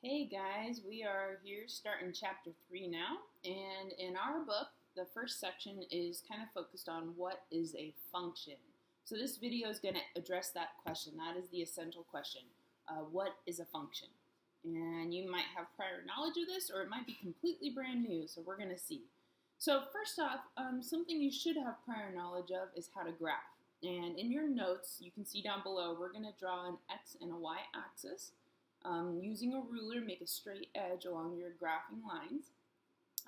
Hey guys, we are here starting chapter 3 now, and in our book, the first section is kind of focused on what is a function. So this video is going to address that question. That is the essential question. What is a function? And you might have prior knowledge of this, or it might be completely brand new, so we're going to see. So first off, something you should have prior knowledge of is how to graph. And in your notes, you can see down below, we're going to draw an x and a y axis. Using a ruler, make a straight edge along your graphing lines.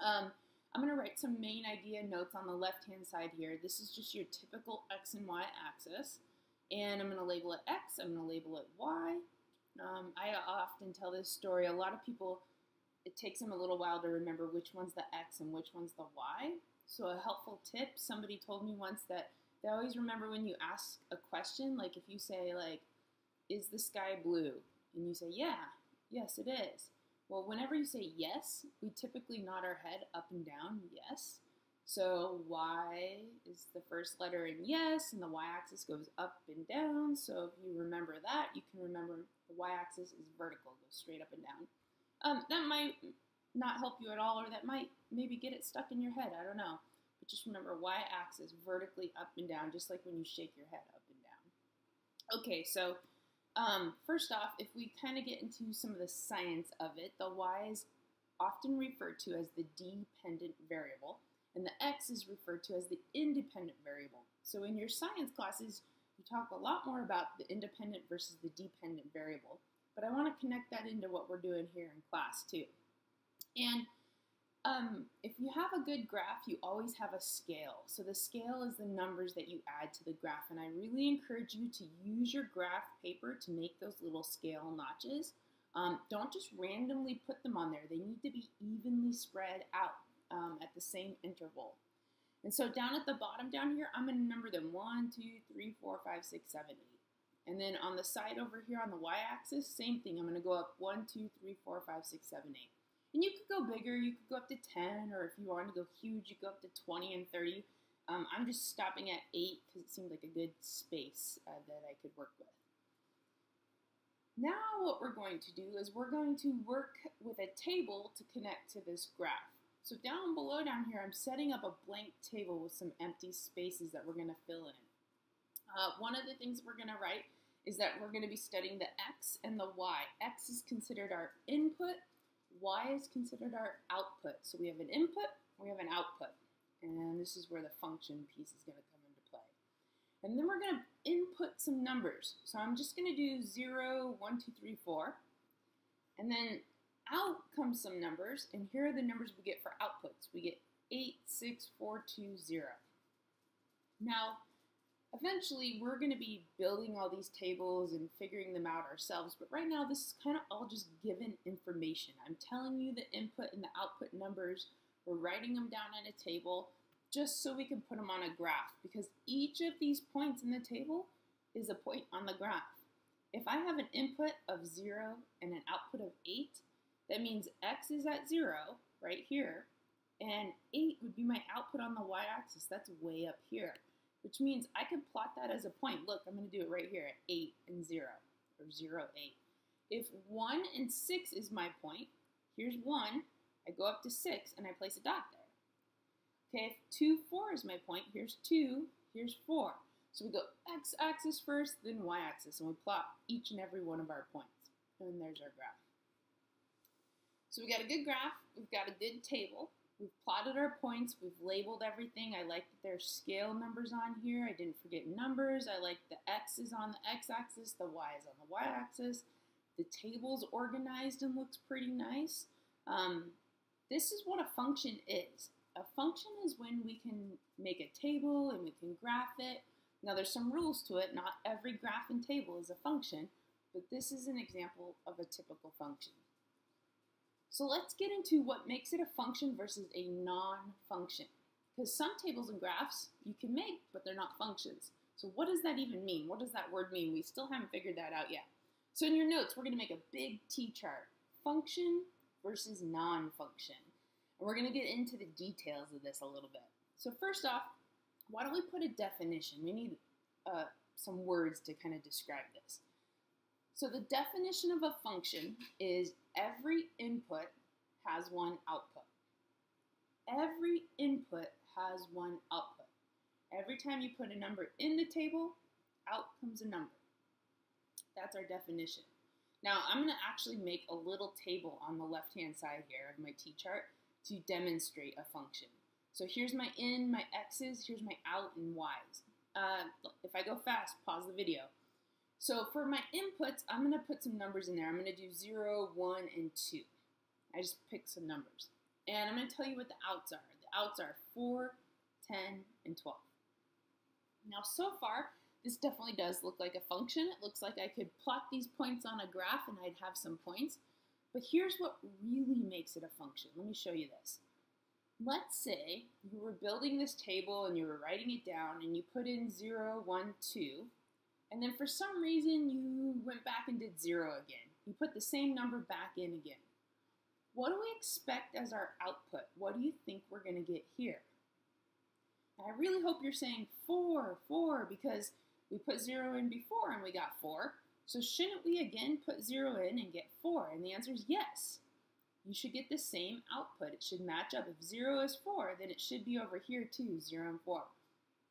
I'm going to write some main idea notes on the left-hand side here. This is just your typical x and y axis. And I'm going to label it x, I'm going to label it y. I often tell this story. A lot of people, it takes them a little while to remember which one's the x and which one's the y. So a helpful tip, somebody told me once that they always remember when you ask a question, like if you say, like, is the sky blue? And you say, yeah, yes, it is. Well, whenever you say yes, we typically nod our head up and down, yes. So y is the first letter in yes, and the y-axis goes up and down. So if you remember that, you can remember the y-axis is vertical, goes straight up and down. That might not help you at all, or that might maybe get it stuck in your head, I don't know. But just remember y-axis vertically up and down, just like when you shake your head up and down. Okay, so first off, if we kind of get into some of the science of it, the y is often referred to as the dependent variable, and the x is referred to as the independent variable. So in your science classes, you talk a lot more about the independent versus the dependent variable, but I want to connect that into what we're doing here in class too. And if you have a good graph, you always have a scale. So the scale is the numbers that you add to the graph, and I really encourage you to use your graph paper to make those little scale notches. Don't just randomly put them on there. They need to be evenly spread out at the same interval. And so down at the bottom down here, I'm going to number them 1, 2, 3, 4, 5, 6, 7, 8. And then on the side over here on the y-axis, same thing. I'm going to go up 1, 2, 3, 4, 5, 6, 7, 8. And you could go bigger, you could go up to 10, or if you wanted to go huge, you could go up to 20 and 30. I'm just stopping at 8 because it seemed like a good space that I could work with. Now what we're going to do is we're going to work with a table to connect to this graph. So down below down here, I'm setting up a blank table with some empty spaces that we're going to fill in. One of the things we're going to write is that we're going to be studying the x and the y. X is considered our input. Y is considered our output. So we have an input, we have an output. And this is where the function piece is going to come into play. And then we're going to input some numbers. So I'm just going to do 0, 1, 2, 3, 4. And then out comes some numbers. And here are the numbers we get for outputs. We get 8, 6, 4, 2, 0. Now, eventually, we're going to be building all these tables and figuring them out ourselves, but right now this is kind of all just given information. I'm telling you the input and the output numbers. We're writing them down on a table just so we can put them on a graph, because each of these points in the table is a point on the graph. If I have an input of 0 and an output of 8, that means x is at 0 right here, and 8 would be my output on the y-axis. That's way up here, which means I could plot that as a point. Look, I'm going to do it right here at 8 and 0, or 0, 8. If 1 and 6 is my point, here's 1, I go up to 6, and I place a dot there. Okay, if 2, 4 is my point, here's 2, here's 4. So we go x-axis first, then y-axis, and we plot each and every one of our points. And there's our graph. So we got a good graph, we've got a good table. We've plotted our points, we've labeled everything. I like that there's scale numbers on here. I didn't forget numbers. I like the x is on the x-axis, the y is on the y-axis. The table's organized and looks pretty nice. This is what a function is. A function is when we can make a table and we can graph it. Now there's some rules to it. Not every graph and table is a function, but this is an example of a typical function. So let's get into what makes it a function versus a non-function. Because some tables and graphs you can make, but they're not functions. So what does that even mean? What does that word mean? We still haven't figured that out yet. So in your notes, we're going to make a big T-chart. Function versus non-function. And we're going to get into the details of this a little bit. So first off, why don't we put a definition? We need some words to kind of describe this. So the definition of a function is every input has one output. Every input has one output. Every time you put a number in the table, out comes a number. That's our definition. Now I'm going to actually make a little table on the left-hand side here of my t-chart to demonstrate a function. So here's my in, my x's, here's my out and y's. If I go fast, pause the video. So for my inputs, I'm going to put some numbers in there. I'm going to do 0, 1, and 2. I just picked some numbers. And I'm going to tell you what the outs are. The outs are 4, 10, and 12. Now so far, this definitely does look like a function. It looks like I could plot these points on a graph and I'd have some points. But here's what really makes it a function. Let me show you this. Let's say you were building this table and you were writing it down and you put in 0, 1, 2. And then for some reason you went back and did 0 again. You put the same number back in again. What do we expect as our output? What do you think we're going to get here? And I really hope you're saying 4, 4, because we put 0 in before and we got 4. So shouldn't we again put 0 in and get 4? And the answer is yes. You should get the same output. It should match up. If 0 is 4, then it should be over here too, 0 and 4.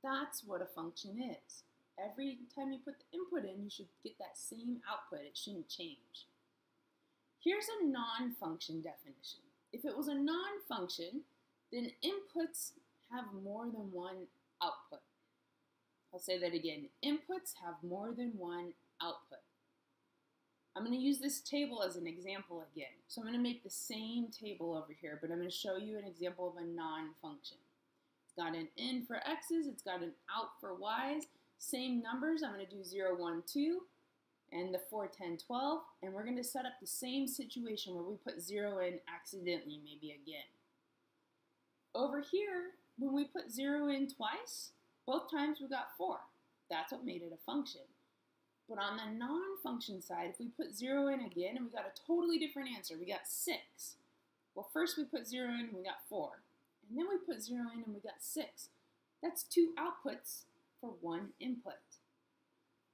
That's what a function is. Every time you put the input in, you should get that same output. It shouldn't change. Here's a non-function definition. If it was a non-function, then inputs have more than one output. I'll say that again. Inputs have more than one output. I'm going to use this table as an example again. So I'm going to make the same table over here, but I'm going to show you an example of a non-function. It's got an in for x's, it's got an out for y's, same numbers. I'm going to do 0, 1, 2, and the 4, 10, 12, and we're going to set up the same situation where we put 0 in accidentally, maybe again. Over here, when we put 0 in twice, both times we got 4. That's what made it a function. But on the non-function side, if we put 0 in again and we got a totally different answer, we got 6. Well, first we put 0 in and we got 4. And then we put 0 in and we got 6. That's 2 outputs for 1 input.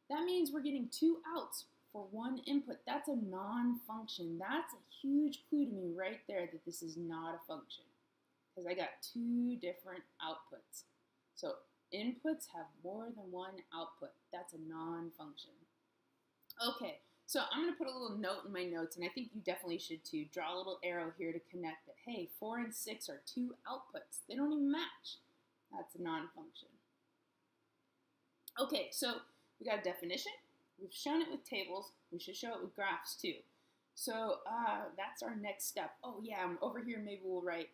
That means we're getting 2 outs for 1 input. That's a non-function. That's a huge clue to me right there that this is not a function, because I got 2 different outputs. So inputs have more than one output. That's a non-function. Okay, so I'm going to put a little note in my notes, and I think you definitely should too. Draw a little arrow here to connect that, hey, 4 and 6 are 2 outputs. They don't even match. That's a non-function. Okay, so we got a definition. We've shown it with tables. We should show it with graphs too. So that's our next step. Oh yeah, over here maybe we'll write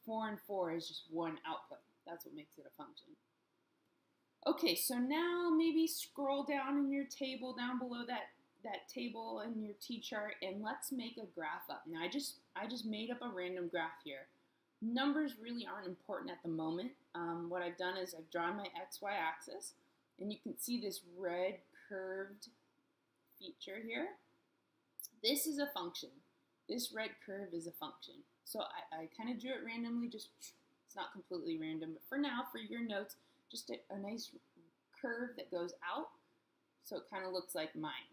4 and 4 is just 1 output. That's what makes it a function. Okay, so now maybe scroll down in your table, down below that table in your t-chart, and let's make a graph up. Now I just made up a random graph here. Numbers really aren't important at the moment. What I've done is I've drawn my XY axis, and you can see this red curved feature here. This is a function. This red curve is a function. So I kind of drew it randomly, just it's not completely random, but for now, for your notes, just a nice curve that goes out, so it kind of looks like mine.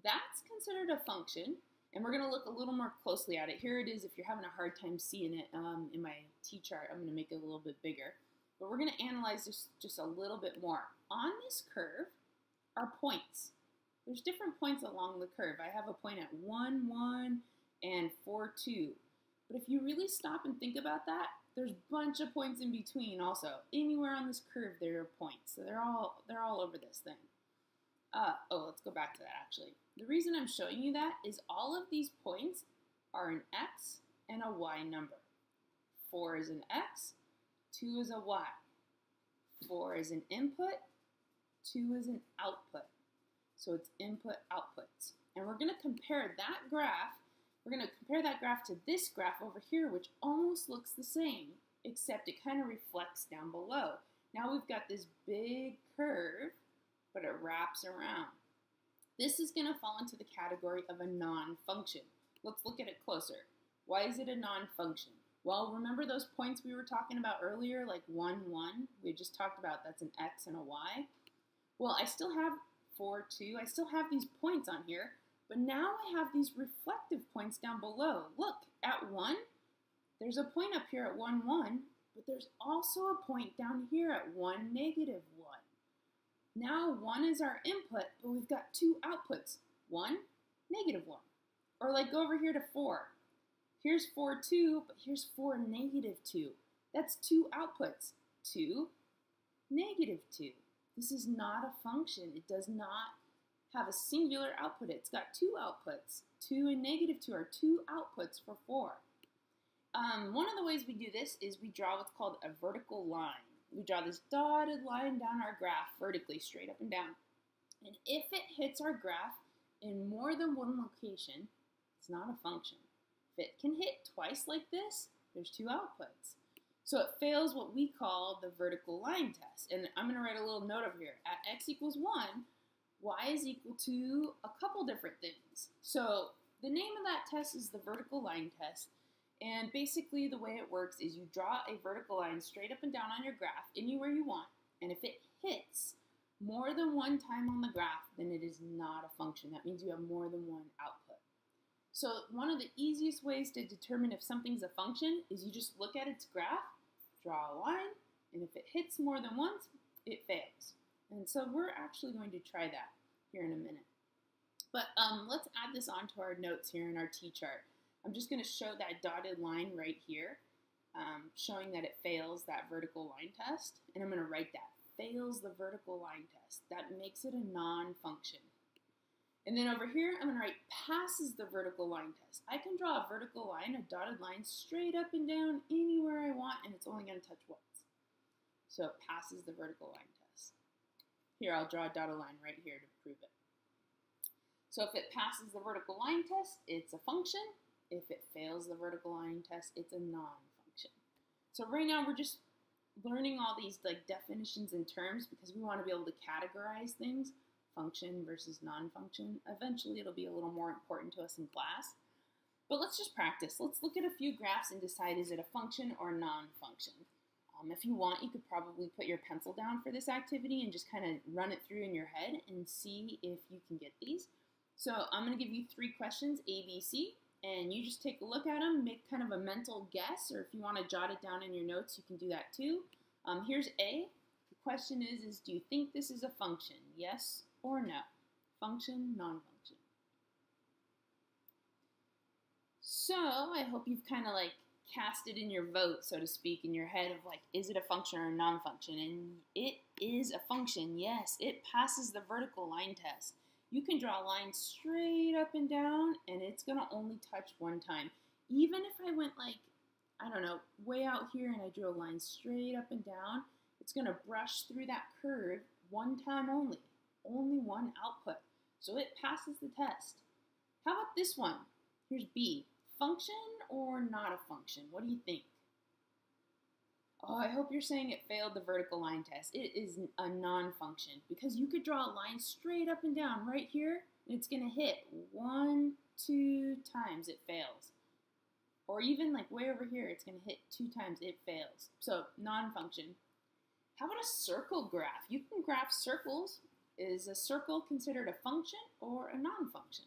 That's considered a function, and we're going to look a little more closely at it. Here it is. If you're having a hard time seeing it in my t-chart, I'm going to make it a little bit bigger. But we're going to analyze this just a little bit more. On this curve are points. There's different points along the curve. I have a point at 1, 1, and 4, 2. But if you really stop and think about that, there's a bunch of points in between also. Anywhere on this curve there are points. So they're all over this thing. Let's go back to that actually. The reason I'm showing you that is all of these points are an X and a Y number. 4 is an X, 2 is a Y. 4 is an input, 2 is an output. So it's input outputs. And we're going to compare that graph. We're going to compare that graph to this graph over here, which almost looks the same, except it kind of reflects down below. Now we've got this big curve, but it wraps around. This is going to fall into the category of a non-function. Let's look at it closer. Why is it a non-function? Well, remember those points we were talking about earlier, like 1, 1? We just talked about that's an X and a Y. Well, I still have 4, 2. I still have these points on here, but now I have these reflective points down below. Look, at 1, there's a point up here at 1, 1, but there's also a point down here at 1, negative 1. Now 1 is our input, but we've got 2 outputs, 1, negative 1. Or like go over here to 4. Here's 4, 2, but here's 4, negative 2. That's 2 outputs, 2, negative 2. This is not a function. It does not have a singular output. It's got 2 outputs. 2 and negative 2 are 2 outputs for 4. One of the ways we do this is we draw what's called a vertical line. We draw this dotted line down our graph vertically, straight up and down. And if it hits our graph in more than one location, it's not a function. If it can hit twice like this, there's 2 outputs. So it fails what we call the vertical line test. And I'm going to write a little note over here. At x equals 1, y is equal to a couple different things. So the name of that test is the vertical line test. And basically the way it works is you draw a vertical line straight up and down on your graph anywhere you want. And if it hits more than one time on the graph, then it is not a function. That means you have more than one output. So one of the easiest ways to determine if something's a function is you just look at its graph, draw a line, and if it hits more than once, it fails. And so we're actually going to try that here in a minute. But let's add this onto our notes here in our T-chart. I'm just going to show that dotted line right here, showing that it fails that vertical line test. And I'm going to write that, fails the vertical line test. That makes it a non-function. And then over here, I'm going to write passes the vertical line test. I can draw a vertical line, a dotted line, straight up and down anywhere I want, and it's only going to touch once. So it passes the vertical line test. Here, I'll draw a dotted line right here to prove it. So if it passes the vertical line test, it's a function. If it fails the vertical line test, it's a non-function. So right now, we're just learning all these definitions and terms because we want to be able to categorize things. Function versus non-function. Eventually it'll be a little more important to us in class. But let's just practice. Let's look at a few graphs and decide, is it a function or non-function? If you want, you could probably put your pencil down for this activity and just kind of run it through in your head and see if you can get these. So I'm going to give you 3 questions, A, B, C, and you just take a look at them, make kind of a mental guess, or if you want to jot it down in your notes, you can do that too. Here's A. The question is do you think this is a function? Yes or no? Function, non-function. So I hope you've kind of casted in your vote, so to speak, in your head of is it a function or a non-function? And it is a function, yes. It passes the vertical line test. You can draw a line straight up and down, and it's going to only touch one time. Even if I went I don't know, way out here and I drew a line straight up and down, it's going to brush through that curve one time only. Only one output. So it passes the test. How about this one? Here's B. Function or not a function? What do you think? Oh, I hope you're saying it failed the vertical line test. It is a non-function because you could draw a line straight up and down right here, and it's going to hit 1, 2 times, it fails. Or even way over here, it's going to hit 2 times, it fails. So non-function. How about a circle graph? You can graph circles. Is a circle considered a function or a non-function?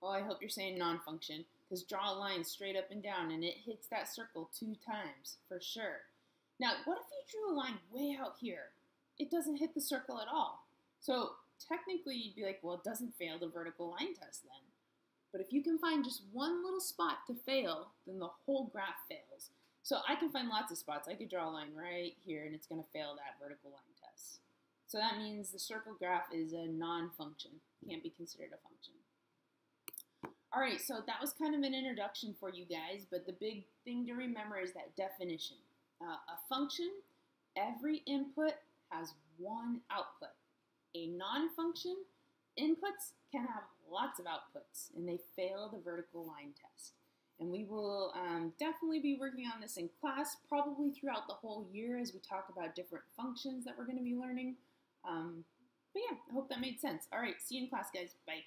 Oh, I hope you're saying non-function, because draw a line straight up and down and it hits that circle 2 times, for sure. Now, what if you drew a line way out here? It doesn't hit the circle at all. So technically you'd be like, well, it doesn't fail the vertical line test then. But if you can find just one little spot to fail, then the whole graph fails. So I can find lots of spots. I could draw a line right here and it's going to fail that vertical line test. So that means the circle graph is a non-function. Can't be considered a function. All right, so that was kind of an introduction for you guys, but the big thing to remember is that definition. A function, every input has one output. A non-function, inputs can have lots of outputs, and they fail the vertical line test. And we will definitely be working on this in class, probably throughout the whole year as we talk about different functions that we're going to be learning. But yeah, I hope that made sense. All right, see you in class, guys. Bye.